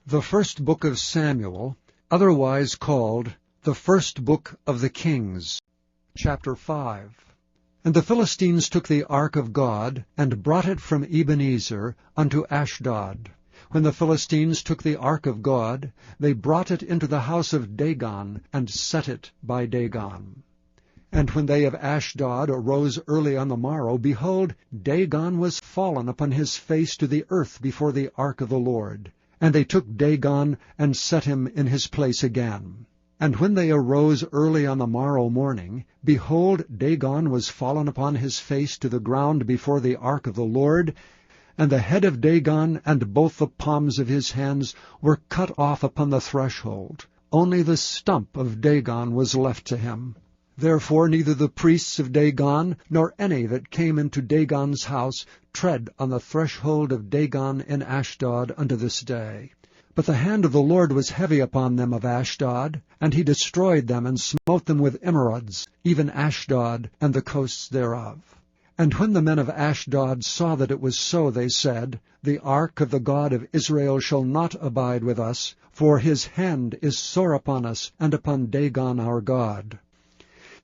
The first book of Samuel, otherwise called the first book of the Kings. Chapter 5. And the Philistines took the ark of God, and brought it from Ebenezer unto Ashdod. When the Philistines took the ark of God, they brought it into the house of Dagon, and set it by Dagon. And when they of Ashdod arose early on the morrow, behold, Dagon was fallen upon his face to the earth before the ark of the Lord. And they took Dagon, and set him in his place again. And when they arose early on the morrow morning, behold, Dagon was fallen upon his face to the ground before the ark of the Lord, and the head of Dagon and both the palms of his hands were cut off upon the threshold. Only the stump of Dagon was left to him. Therefore neither the priests of Dagon, nor any that came into Dagon's house, tread on the threshold of Dagon in Ashdod unto this day. But the hand of the Lord was heavy upon them of Ashdod, and he destroyed them, and smote them with emerods, even Ashdod and the coasts thereof. And when the men of Ashdod saw that it was so, they said, The ark of the God of Israel shall not abide with us, for his hand is sore upon us, and upon Dagon our God.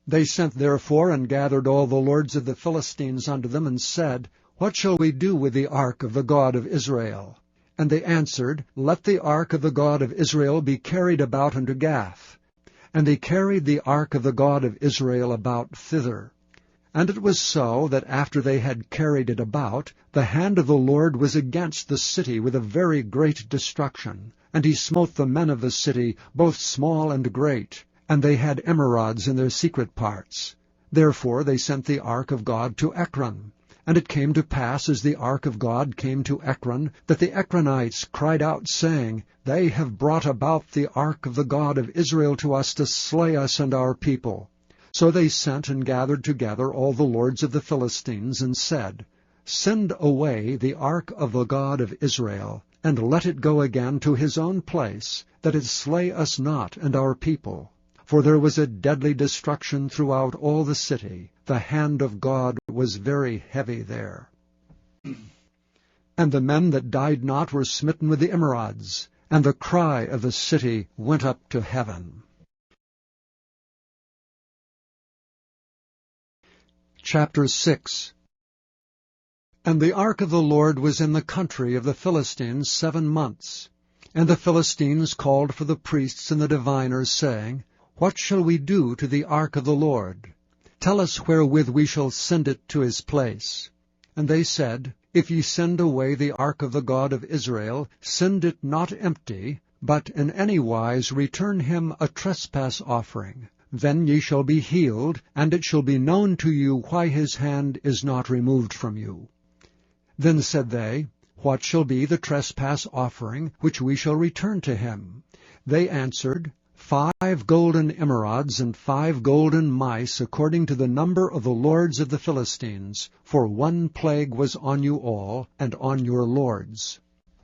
They sent therefore and gathered all the lords of the Philistines unto them, and said, What shall we do with the ark of the God of Israel? And they answered, Let the ark of the God of Israel be carried about unto Gath. And they carried the ark of the God of Israel about thither. And it was so, that after they had carried it about, the hand of the Lord was against the city with a very great destruction. And he smote the men of the city, both small and great, and they had emerods in their secret parts. Therefore they sent the ark of God to Ekron. And it came to pass, as the ark of God came to Ekron, that the Ekronites cried out, saying, They have brought about the ark of the God of Israel to us to slay us and our people. So they sent and gathered together all the lords of the Philistines, and said, Send away the ark of the God of Israel, and let it go again to his own place, that it slay us not and our people. For there was a deadly destruction throughout all the city. The hand of God was very heavy there. And the men that died not were smitten with the emerods, and the cry of the city went up to heaven. Chapter 6. And the ark of the Lord was in the country of the Philistines 7 months. And the Philistines called for the priests and the diviners, saying, What shall we do to the ark of the Lord? Tell us wherewith we shall send it to his place. And they said, If ye send away the ark of the God of Israel, send it not empty, but in any wise return him a trespass offering. Then ye shall be healed, and it shall be known to you why his hand is not removed from you. Then said they, What shall be the trespass offering which we shall return to him? They answered, 5 golden emerods and 5 golden mice, according to the number of the lords of the Philistines, for one plague was on you all, and on your lords.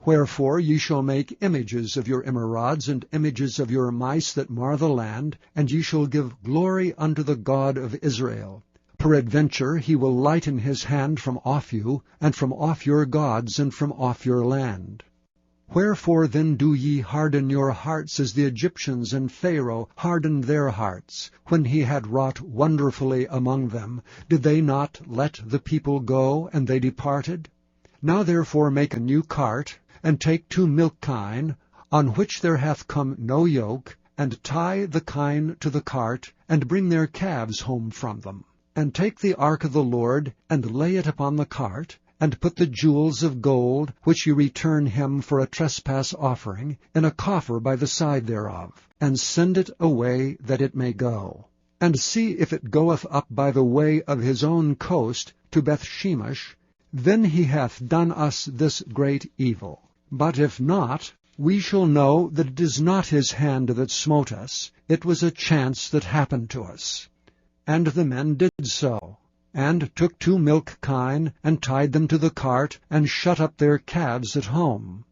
Wherefore ye shall make images of your emerods, and images of your mice that mar the land, and ye shall give glory unto the God of Israel. Peradventure he will lighten his hand from off you, and from off your gods, and from off your land. Wherefore then do ye harden your hearts, as the Egyptians and Pharaoh hardened their hearts? When he had wrought wonderfully among them, did they not let the people go, and they departed? Now therefore make a new cart, and take 2 milch kine, on which there hath come no yoke, and tie the kine to the cart, and bring their calves home from them. And take the ark of the Lord, and lay it upon the cart, and put the jewels of gold, which ye return him for a trespass offering, in a coffer by the side thereof, and send it away that it may go. And see if it goeth up by the way of his own coast to Bethshemesh, then he hath done us this great evil. But if not, we shall know that it is not his hand that smote us, it was a chance that happened to us. And the men did so, and took 2 milch kine, and tied them to the cart, and shut up their calves at home.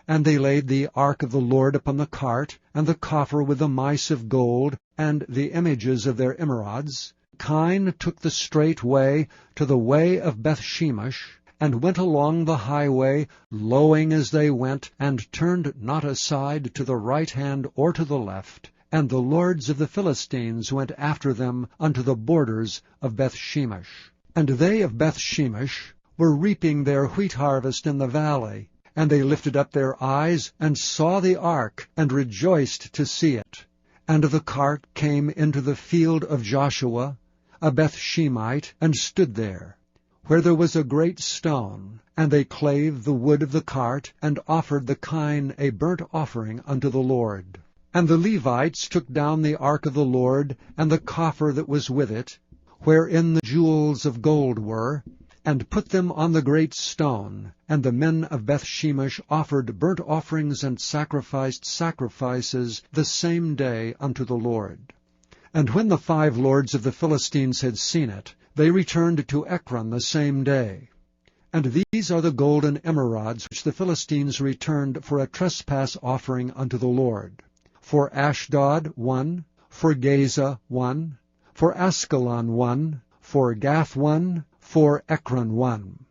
And they laid the ark of the Lord upon the cart, and the coffer with the mice of gold, and the images of their emerods. Kine took the straight way to the way of Bethshemesh, and went along the highway, lowing as they went, and turned not aside to the right hand or to the left. And the lords of the Philistines went after them unto the borders of Bethshemesh. And they of Bethshemesh were reaping their wheat harvest in the valley. And they lifted up their eyes, and saw the ark, and rejoiced to see it. And the cart came into the field of Joshua, a Bethshemite, and stood there, where there was a great stone. And they clave the wood of the cart, and offered the kine a burnt offering unto the Lord. And the Levites took down the ark of the Lord, and the coffer that was with it, wherein the jewels of gold were, and put them on the great stone. And the men of Bethshemesh offered burnt offerings and sacrificed sacrifices the same day unto the Lord. And when the 5 lords of the Philistines had seen it, they returned to Ekron the same day. And these are the golden emerods which the Philistines returned for a trespass offering unto the Lord. For Ashdod 1, for Gaza 1, for Askelon 1, for Gath 1, for Ekron 1.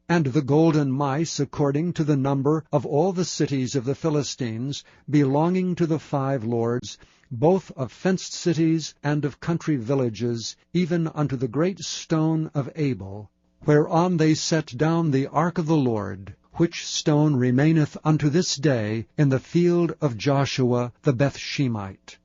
And the golden mice according to the number of all the cities of the Philistines, belonging to the 5 lords, both of fenced cities and of country villages, even unto the great stone of Abel, whereon they set down the ark of the Lord, which stone remaineth unto this day in the field of Joshua the Bethshemite.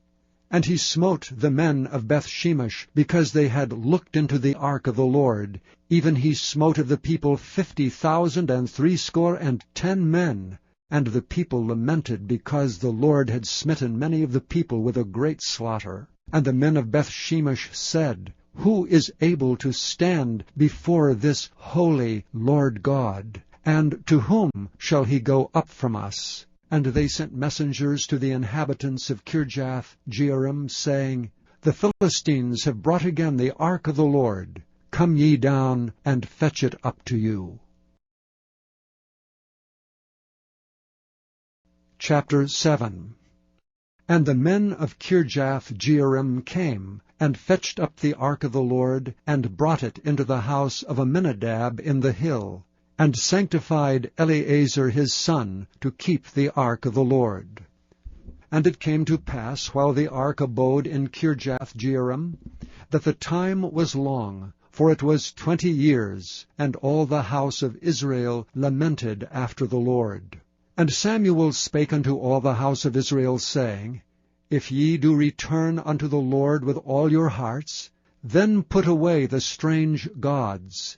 And he smote the men of Bethshemesh, because they had looked into the ark of the Lord. Even he smote of the people 50,000 60 men. And the people lamented, because the Lord had smitten many of the people with a great slaughter. And the men of Bethshemesh said, Who is able to stand before this holy Lord God? And to whom shall he go up from us? And they sent messengers to the inhabitants of Kirjath-jearim, saying, The Philistines have brought again the ark of the Lord. Come ye down, and fetch it up to you. Chapter 7. And the men of Kirjath-jearim came, and fetched up the ark of the Lord, and brought it into the house of Aminadab in the hill, and sanctified Eleazar his son to keep the ark of the Lord. And it came to pass, while the ark abode in Kirjath-jearim, that the time was long, for it was 20 years, and all the house of Israel lamented after the Lord. And Samuel spake unto all the house of Israel, saying, If ye do return unto the Lord with all your hearts, then put away the strange gods,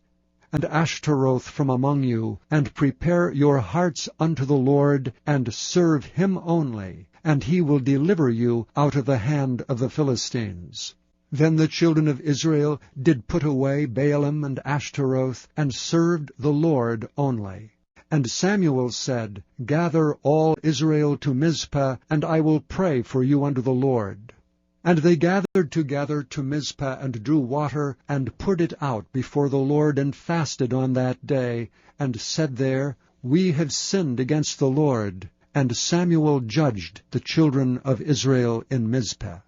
and Ashtaroth from among you, and prepare your hearts unto the Lord, and serve him only, and he will deliver you out of the hand of the Philistines. Then the children of Israel did put away Baalim and Ashtaroth, and served the Lord only. And Samuel said, Gather all Israel to Mizpah, and I will pray for you unto the Lord. And they gathered together to Mizpah, and drew water, and poured it out before the Lord, and fasted on that day, and said there, We have sinned against the Lord. And Samuel judged the children of Israel in Mizpah.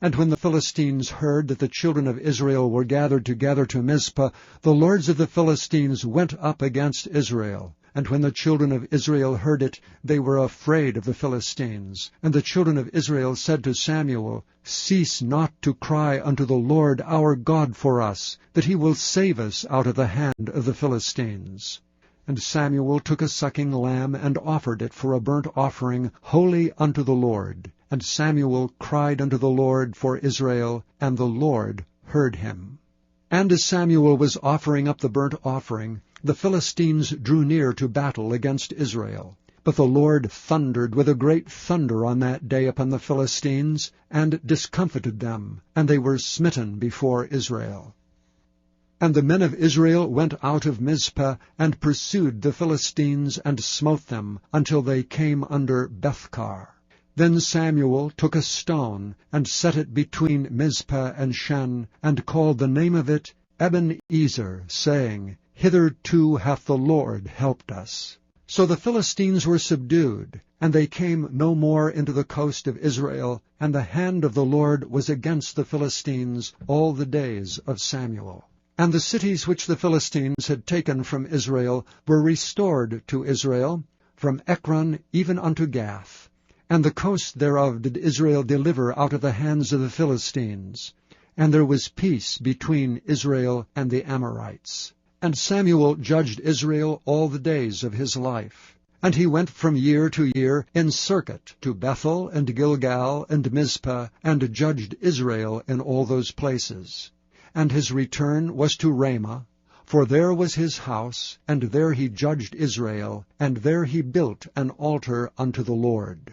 And when the Philistines heard that the children of Israel were gathered together to Mizpah, the lords of the Philistines went up against Israel. And when the children of Israel heard it, they were afraid of the Philistines. And the children of Israel said to Samuel, Cease not to cry unto the Lord our God for us, that he will save us out of the hand of the Philistines. And Samuel took a sucking lamb, and offered it for a burnt offering holy unto the Lord. And Samuel cried unto the Lord for Israel, and the Lord heard him. And as Samuel was offering up the burnt offering, the Philistines drew near to battle against Israel. But the Lord thundered with a great thunder on that day upon the Philistines, and discomfited them, and they were smitten before Israel. And the men of Israel went out of Mizpah, and pursued the Philistines, and smote them, until they came under Bethkar. Then Samuel took a stone, and set it between Mizpah and Shen, and called the name of it Ebenezer, saying, Hitherto hath the Lord helped us. So the Philistines were subdued, and they came no more into the coast of Israel, and the hand of the Lord was against the Philistines all the days of Samuel. And the cities which the Philistines had taken from Israel were restored to Israel, from Ekron even unto Gath. And the coast thereof did Israel deliver out of the hands of the Philistines. And there was peace between Israel and the Amorites. And Samuel judged Israel all the days of his life. And he went from year to year in circuit to Bethel and Gilgal and Mizpah, and judged Israel in all those places. And his return was to Ramah, for there was his house, and there he judged Israel, and there he built an altar unto the Lord.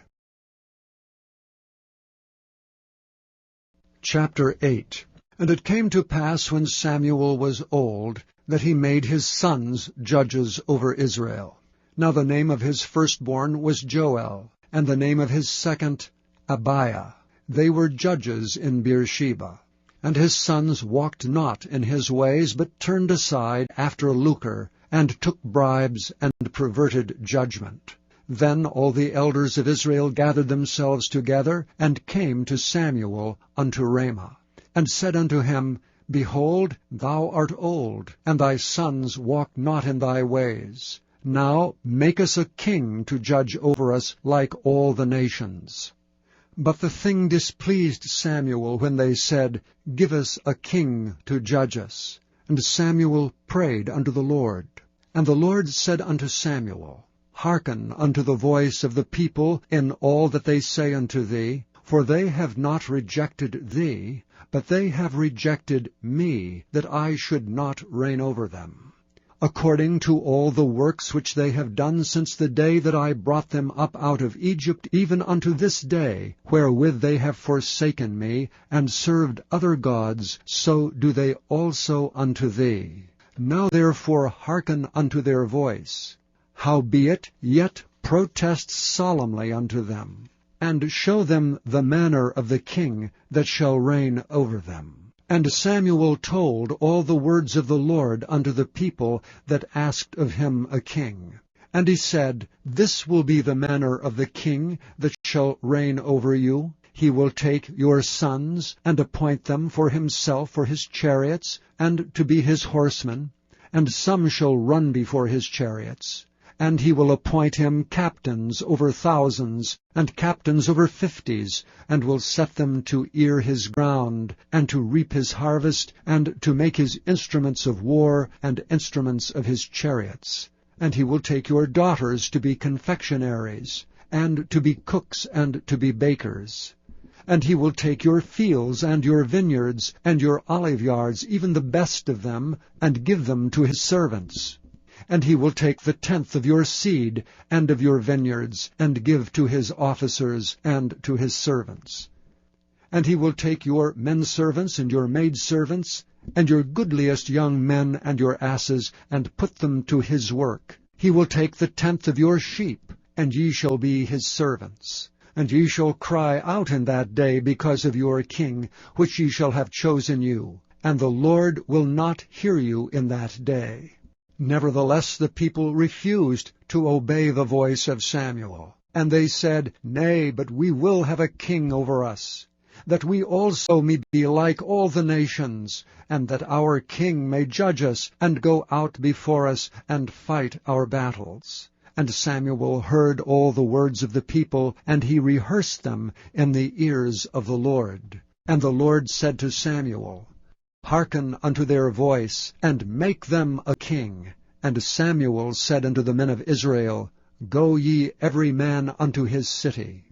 Chapter 8. And it came to pass, when Samuel was old, that he made his sons judges over Israel. Now the name of his firstborn was Joel, and the name of his second Abiah. They were judges in Beersheba. And his sons walked not in his ways, but turned aside after lucre, and took bribes, and perverted judgment. Then all the elders of Israel gathered themselves together, and came to Samuel unto Ramah, and said unto him, Behold, thou art old, and thy sons walk not in thy ways. Now make us a king to judge over us like all the nations. But the thing displeased Samuel when they said, Give us a king to judge us. And Samuel prayed unto the Lord. And the Lord said unto Samuel, Hearken unto the voice of the people in all that they say unto thee, for they have not rejected thee, but they have rejected me, that I should not reign over them. According to all the works which they have done since the day that I brought them up out of Egypt, even unto this day, wherewith they have forsaken me, and served other gods, so do they also unto thee. Now therefore hearken unto their voice. Howbeit, yet protest solemnly unto them, and show them the manner of the king that shall reign over them. And Samuel told all the words of the Lord unto the people that asked of him a king. And he said, This will be the manner of the king that shall reign over you. He will take your sons, and appoint them for himself for his chariots, and to be his horsemen, and some shall run before his chariots. And he will appoint him captains over thousands, and captains over 50s, and will set them to ear his ground, and to reap his harvest, and to make his instruments of war, and instruments of his chariots. And he will take your daughters to be confectionaries, and to be cooks, and to be bakers. And he will take your fields, and your vineyards, and your oliveyards, even the best of them, and give them to his servants. And he will take the 10th of your seed, and of your vineyards, and give to his officers, and to his servants. And he will take your menservants, and your maidservants, and your goodliest young men, and your asses, and put them to his work. He will take the 10th of your sheep, and ye shall be his servants. And ye shall cry out in that day because of your king, which ye shall have chosen you. And the Lord will not hear you in that day. Nevertheless the people refused to obey the voice of Samuel. And they said, Nay, but we will have a king over us, that we also may be like all the nations, and that our king may judge us, and go out before us, and fight our battles. And Samuel heard all the words of the people, and he rehearsed them in the ears of the Lord. And the Lord said to Samuel, Hearken unto their voice, and make them a king. And Samuel said unto the men of Israel, Go ye every man unto his city.